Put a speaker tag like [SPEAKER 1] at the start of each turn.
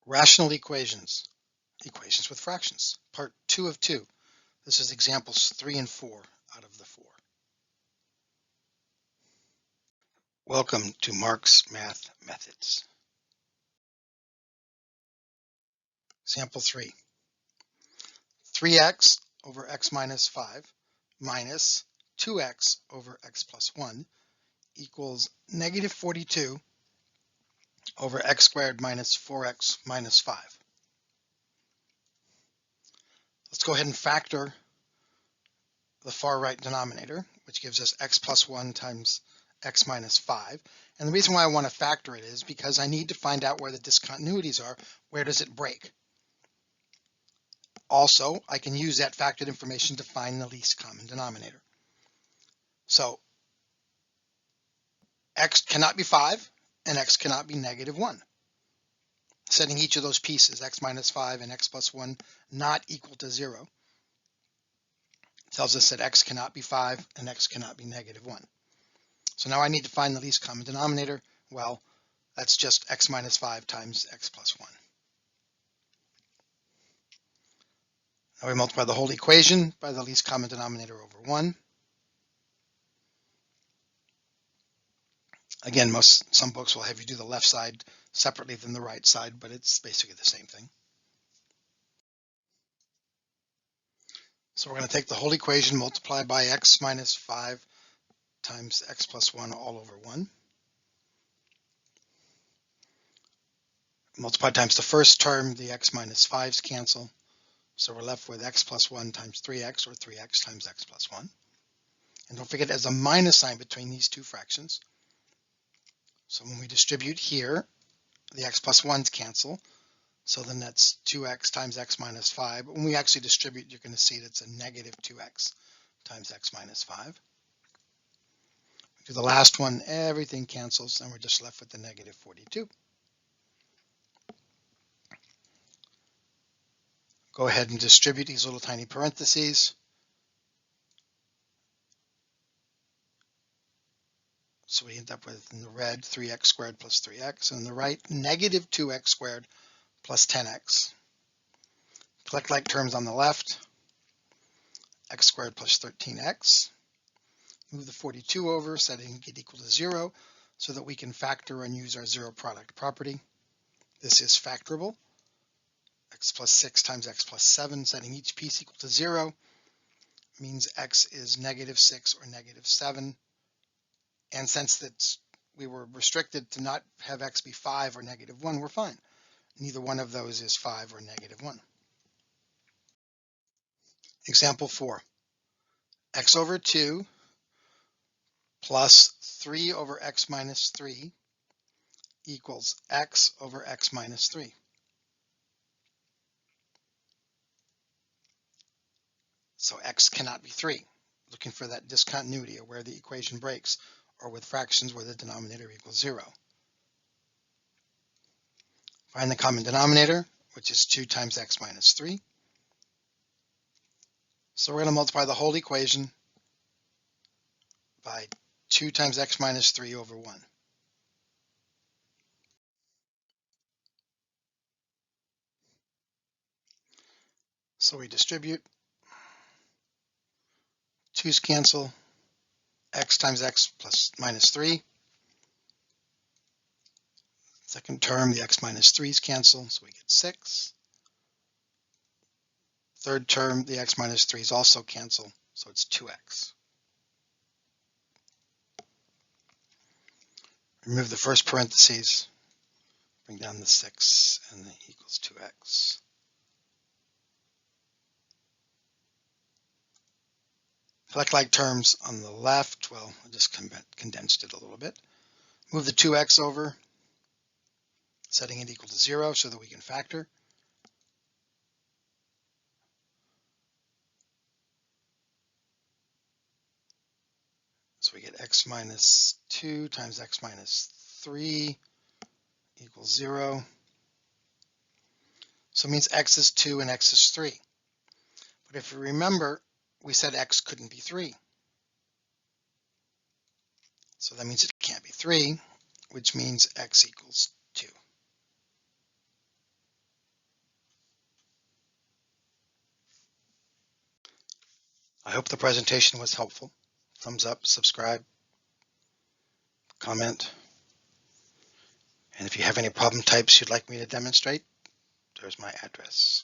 [SPEAKER 1] Rational equations, equations with fractions, part 2 of 2. This is examples 3 and 4 out of the 4. Welcome to Mark's Math Methods. Example 3. 3x over x minus 5 minus 2x over x plus 1 equals negative 42 over x squared minus 4x minus 5. Let's go ahead and factor the far right denominator, which gives us x plus 1 times x minus 5. And the reason why I want to factor it is because I need to find out where the discontinuities are. Where does it break? Also, I can use that factored information to find the least common denominator. So x cannot be 5 and x cannot be negative 1. Setting each of those pieces, x minus 5 and x plus 1, not equal to 0, tells us that x cannot be 5 and x cannot be negative 1. So now I need to find the least common denominator. Well, that's just x minus 5 times x plus 1. Now we multiply the whole equation by the least common denominator over 1. Again, some books will have you do the left side separately than the right side, but it's basically the same thing. So we're going to take the whole equation, multiply by x minus 5 times x plus 1 all over 1. Multiply times the first term, the x minus 5's cancel. So we're left with x plus 1 times 3x, or 3x times x plus 1. And don't forget there's a minus sign between these two fractions. So when we distribute here, the x plus 1's cancel. So then that's 2x times x minus 5. When we actually distribute, you're going to see that's a negative 2x times x minus 5. Do the last one, everything cancels, and we're just left with the negative 42. Go ahead and distribute these little tiny parentheses. So we end up with, in the red, 3x squared plus 3x, and in the right, negative 2x squared plus 10x. Collect like terms on the left, x squared plus 13x. Move the 42 over, setting it equal to 0, so that we can factor and use our zero product property. This is factorable. X plus 6 times x plus 7, setting each piece equal to 0, means x is negative 6 or negative 7. And since we were restricted to not have x be 5 or negative 1, we're fine. Neither one of those is 5 or negative 1. Example 4. X over 2 plus 3 over x minus 3 equals x over x minus 3. So x cannot be 3. Looking for that discontinuity, or where the equation breaks, or with fractions where the denominator equals 0. Find the common denominator, which is 2 times x minus 3. So we're going to multiply the whole equation by 2 times x minus 3 over 1. So we distribute. 2's cancel. X times x plus minus 3. Second term, the x minus 3's cancel, so we get 6. Third term, the x minus 3's also cancel, so it's 2x. Remove the first parentheses, bring down the 6, and then equals 2x. Collect like terms on the left. Well, I just condensed it a little bit. Move the 2x over, setting it equal to 0 so that we can factor. So we get x minus 2 times x minus 3 equals 0. So it means x is 2 and x is 3. But if you remember, we said x couldn't be 3. So that means it can't be 3, which means x equals 2. I hope the presentation was helpful. Thumbs up, subscribe, comment. And if you have any problem types you'd like me to demonstrate, there's my address.